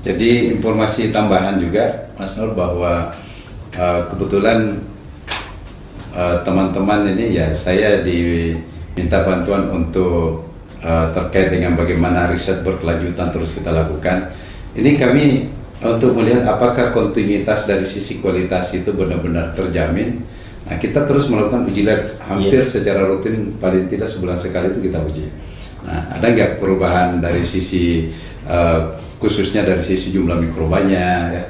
Jadi informasi tambahan juga Mas Nur bahwa kebetulan teman-teman ini ya saya diminta bantuan untuk terkait dengan bagaimana riset berkelanjutan terus kita lakukan. Ini kami untuk melihat apakah kontinuitas dari sisi kualitas itu benar-benar terjamin. Nah, kita terus melakukan uji lab hampir secara rutin, paling tidak sebulan sekali itu kita uji. Nah, ada nggak perubahan dari sisi khususnya dari sisi jumlah mikrobanya ya.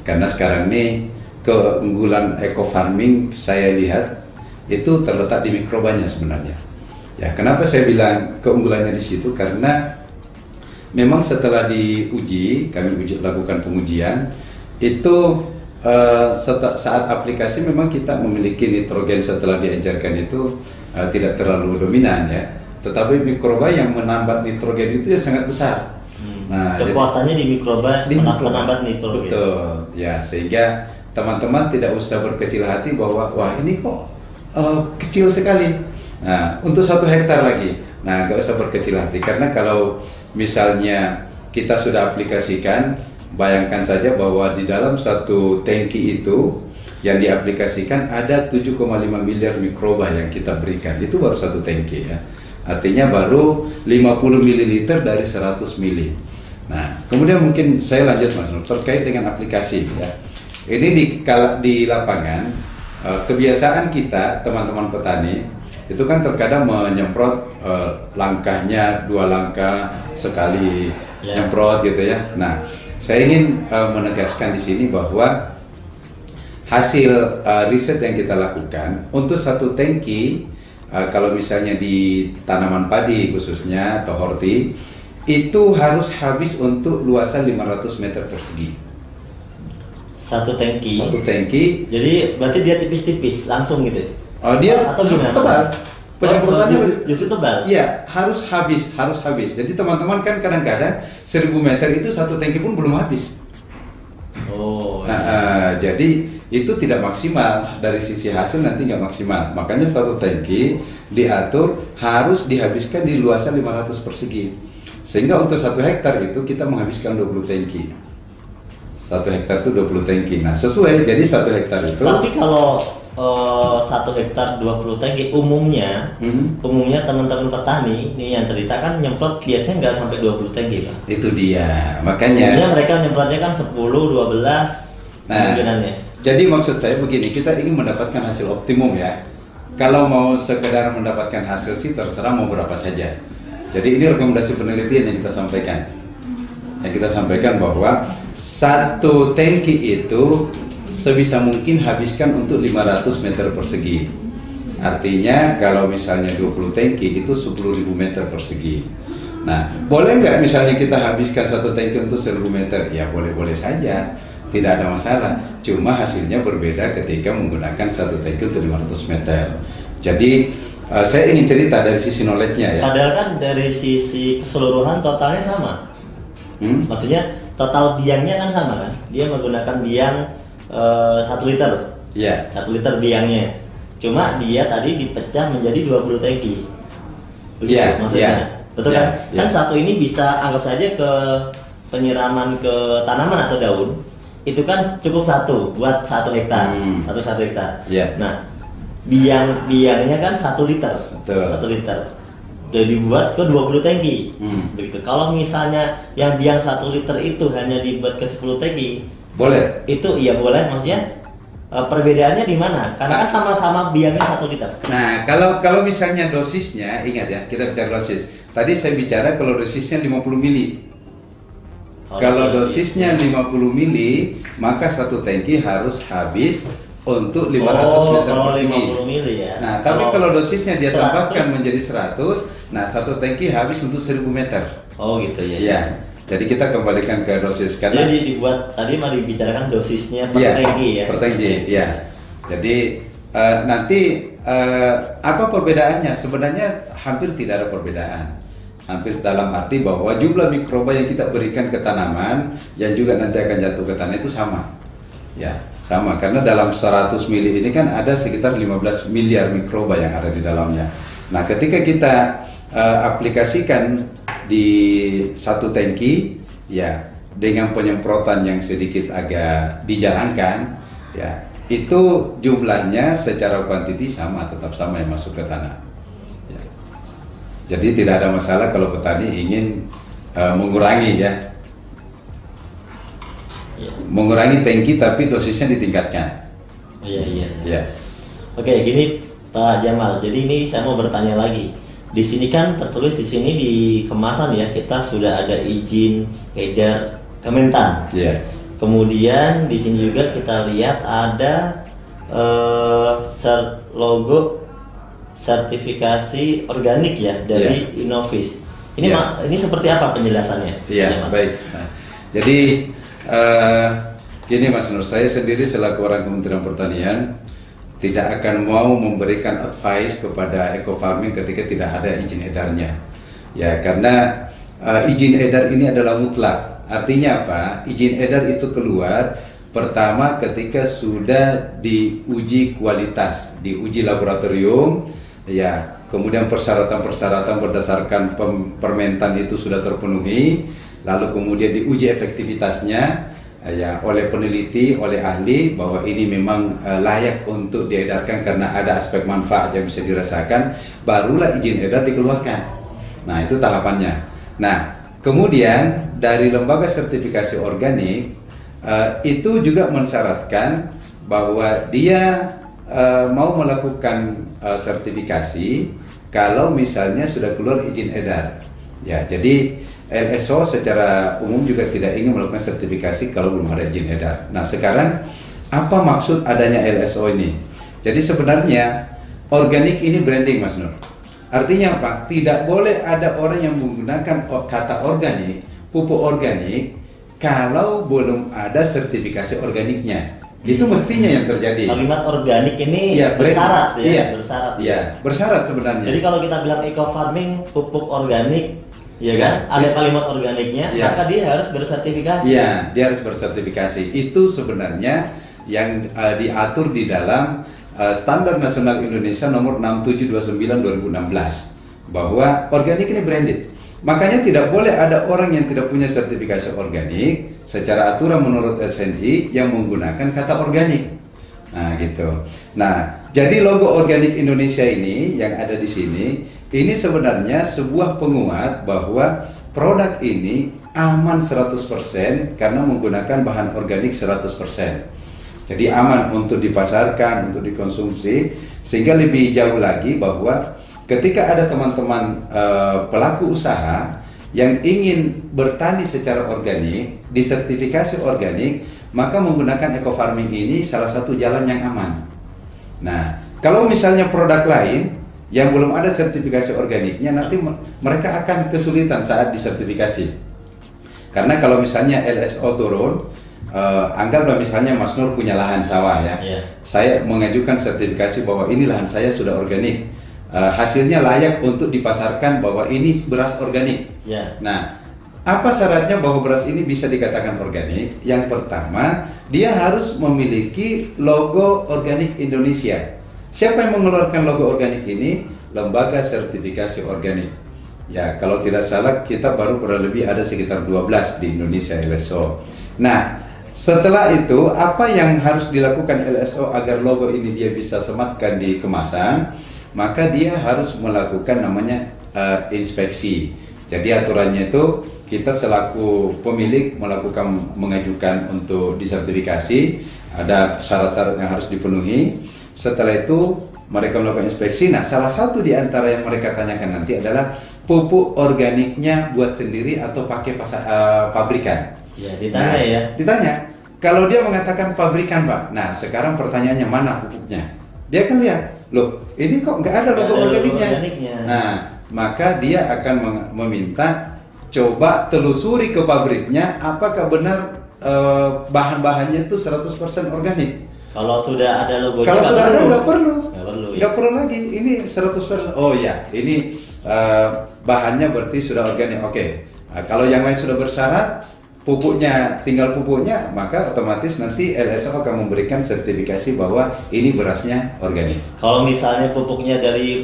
Karena sekarang ini keunggulan eco farming saya lihat itu terletak di mikrobanya sebenarnya. Ya, kenapa saya bilang keunggulannya di situ? Karena memang setelah diuji, kami lakukan pengujian itu saat aplikasi memang kita memiliki nitrogen setelah diencerkan itu tidak terlalu dominan ya. Tetapi mikroba yang menambat nitrogen itu ya sangat besar. Nah, kekuatannya di mikroba menambat nitrogen. Betul, ya sehingga teman-teman tidak usah berkecil hati bahwa wah ini kok kecil sekali. Nah, untuk 1 hektar lagi, nah nggak usah berkecil hati karena kalau misalnya kita sudah aplikasikan, bayangkan saja bahwa di dalam 1 tangki itu yang diaplikasikan ada 7,5 miliar mikroba yang kita berikan. Itu baru 1 tangki ya. Artinya baru 50 ml dari 100 ml. Nah, kemudian mungkin saya lanjut Mas Nur terkait dengan aplikasi ya. Ini di lapangan kebiasaan kita teman-teman petani itu kan terkadang menyemprot langkahnya 2 langkah sekali nyemprot gitu ya. Nah, saya ingin menegaskan di sini bahwa hasil riset yang kita lakukan untuk 1 tangki kalau misalnya di tanaman padi khususnya atau horti itu harus habis untuk luasan 500 meter persegi. 1 tangki. 1 tangki. Jadi berarti dia tipis-tipis langsung gitu. Oh, dia atau gimana? Tebal. Penyemprotannya justru tebal. Iya, harus habis. Jadi teman-teman kan kadang-kadang 1000 meter itu 1 tangki pun belum habis. Oh. Nah, jadi itu tidak maksimal dari sisi hasil, nanti nggak maksimal. Makanya 1 tangki diatur harus dihabiskan di luasan 500 persegi. Sehingga untuk 1 hektar itu kita menghabiskan 20 tangki. 1 hektar itu 20 tangki. Nah, sesuai. Jadi 1 hektar itu. Tapi kalau 1 hektar 20 tangki umumnya teman-teman petani ini yang cerita kan nyemprot biasanya nggak sampai 20 tangki Pak. Itu dia. Makanya umumnya mereka nyemprotnya kan 10, 12 kemungkinannya. Jadi maksud saya begini, kita ingin mendapatkan hasil optimum ya. Kalau mau sekedar mendapatkan hasil sih terserah mau berapa saja. Jadi ini rekomendasi penelitian yang kita sampaikan. Yang kita sampaikan bahwa 1 tangki itu sebisa mungkin habiskan untuk 500 meter persegi. Artinya kalau misalnya 20 tangki itu 10.000 meter persegi. Nah, boleh nggak misalnya kita habiskan 1 tangki untuk 1000 meter? Ya boleh-boleh saja, tidak ada masalah. Cuma hasilnya berbeda ketika menggunakan 1 tangki untuk 500 meter. Jadi saya ingin cerita dari sisi knowledge-nya ya. Padahal kan dari sisi keseluruhan totalnya sama. Maksudnya total biangnya kan sama kan? Dia menggunakan biang 1 liter. Iya. 1 liter biangnya. Cuma dia tadi dipecah menjadi 20 tangki. Iya, maksudnya. iya. Betul Ya, kan? ya. Kan 1 ini bisa anggap saja ke penyiraman ke tanaman atau daun. Itu kan cukup 1 buat 1 hektar. 1 hektar. Ya. Nah, biangnya kan 1 liter. Betul. 1 liter. Udah dibuat ke 20 tangki. Begitu. Kalau misalnya yang biang 1 liter itu hanya dibuat ke 10 tangki, boleh. itu iya boleh, maksudnya perbedaannya di mana? Karena kan sama-sama biangnya 1 liter. Nah, kalau misalnya dosisnya, ingat ya, kita bicara dosis. Tadi saya bicara kalau dosisnya 50 mili. Kalau dosisnya 50 mili, maka 1 tangki harus habis untuk 500 meter persegi. 50 mili ya. Nah, tapi kalau dosisnya dia tambahkan menjadi 100, nah 1 tangki habis untuk 1000 meter. Oh gitu ya. Iya. Jadi kita kembalikan ke dosis karena jadi dibuat tadi mari bicarakan dosisnya per tangki ya. Per tangki, ya. Jadi nanti apa perbedaannya? Sebenarnya hampir tidak ada perbedaan. Hampir dalam arti bahwa jumlah mikroba yang kita berikan ke tanaman yang juga nanti akan jatuh ke tanah itu sama. Ya, sama karena dalam 100 mili ini kan ada sekitar 15 miliar mikroba yang ada di dalamnya. Nah, ketika kita aplikasikan di 1 tangki, ya dengan penyemprotan yang sedikit agak dijarangkan, ya itu jumlahnya secara kuantiti sama, tetap sama yang masuk ke tanah. Ya. Jadi tidak ada masalah kalau petani ingin mengurangi mengurangi tangki tapi dosisnya ditingkatkan. Iya. Oke, gini Pak Jamal. Jadi ini saya mau bertanya lagi. Di sini kan tertulis di sini di kemasan ya, kita sudah ada izin edar Kementan. Iya. Kemudian di sini juga kita lihat ada logo sertifikasi organik ya dari Innovis. Ini ini seperti apa penjelasannya? Iya, baik. Nah, jadi gini Mas Nur, saya sendiri selaku orang Kementerian Pertanian tidak akan mau memberikan advice kepada eco farming ketika tidak ada izin edarnya. Ya, karena izin edar ini adalah mutlak. Artinya apa? Izin edar itu keluar pertama ketika sudah diuji kualitas, diuji laboratorium, ya. Kemudian persyaratan-persyaratan berdasarkan permentan itu sudah terpenuhi, lalu kemudian diuji efektivitasnya ya oleh peneliti, oleh ahli bahwa ini memang layak untuk diedarkan karena ada aspek manfaat yang bisa dirasakan, barulah izin edar dikeluarkan. Nah, itu tahapannya. Nah, kemudian dari lembaga sertifikasi organik itu juga mensyaratkan bahwa dia mau melakukan sertifikasi kalau misalnya sudah keluar izin edar. Ya, jadi LSO secara umum juga tidak ingin melakukan sertifikasi kalau belum ada izin edar. Nah, sekarang apa maksud adanya LSO ini? Jadi sebenarnya organik ini branding, Mas Nur. Artinya apa? Tidak boleh ada orang yang menggunakan kata organik, pupuk organik, kalau belum ada sertifikasi organiknya. Itu mestinya yang terjadi. Kalimat organik ini bersyarat ya? Iya, bersyarat. Iya, bersyarat sebenarnya. Jadi kalau kita bilang eco farming, pupuk organik, ya kan? Ada kalimat organiknya, maka dia harus bersertifikasi. Iya, dia harus bersertifikasi. Itu sebenarnya yang diatur di dalam Standar Nasional Indonesia nomor 6729/2016 bahwa organik ini branded. Makanya tidak boleh ada orang yang tidak punya sertifikasi organik secara aturan menurut SNI yang menggunakan kata organik. Nah, gitu. Nah, jadi logo organik Indonesia ini yang ada di sini, ini sebenarnya sebuah penguat bahwa produk ini aman 100% karena menggunakan bahan organik 100%. Jadi aman untuk dipasarkan, untuk dikonsumsi, sehingga lebih jauh lagi bahwa ketika ada teman-teman pelaku usaha yang ingin bertani secara organik, disertifikasi organik, maka menggunakan eco farming ini salah satu jalan yang aman. Nah, kalau misalnya produk lain yang belum ada sertifikasi organiknya, nanti mereka akan kesulitan saat disertifikasi. Karena kalau misalnya LSO turun, anggaplah misalnya Mas Nur punya lahan sawah ya, saya mengajukan sertifikasi bahwa ini lahan saya sudah organik, hasilnya layak untuk dipasarkan bahwa ini beras organik. Nah, apa syaratnya bahwa beras ini bisa dikatakan organik? Yang pertama, dia harus memiliki logo organik Indonesia. Siapa yang mengeluarkan logo organik ini? Lembaga sertifikasi organik. Ya, kalau tidak salah kita baru kurang lebih ada sekitar 12 di Indonesia LSO. Nah, setelah itu apa yang harus dilakukan LSO agar logo ini dia bisa sematkan di kemasan? Maka dia harus melakukan namanya inspeksi. Jadi aturannya itu kita selaku pemilik mengajukan untuk disertifikasi, ada syarat-syarat yang harus dipenuhi. Setelah itu mereka melakukan inspeksi. Nah, salah satu di antara yang mereka tanyakan nanti adalah pupuk organiknya buat sendiri atau pakai pabrikan. Ya, ditanya Ditanya. Kalau dia mengatakan pabrikan, Pak. Nah, sekarang pertanyaannya mana pupuknya? Dia akan lihat, loh, ini kok nggak ada logo organiknya. Nah, maka dia akan meminta coba telusuri ke pabriknya apakah benar bahan-bahannya itu 100% organik. Kalau sudah ada logonya, kalau sudah ada nggak perlu ya. lagi. Ini 100%. Oh ya, ini bahannya berarti sudah organik. Oke. Nah, kalau yang lain sudah bersyarat, pupuknya tinggal pupuknya, maka otomatis nanti LSO akan memberikan sertifikasi bahwa ini berasnya organik. Kalau misalnya pupuknya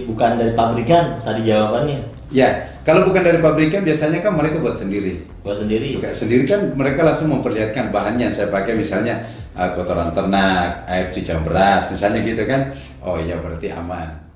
bukan dari pabrikan, tadi jawabannya. Ya, kalau bukan dari pabrikan biasanya kan mereka buat sendiri. Buat sendiri. Buat sendiri kan mereka langsung memperlihatkan bahannya. Saya pakai misalnya kotoran ternak, air cucian beras, misalnya gitu kan. Oh iya berarti aman.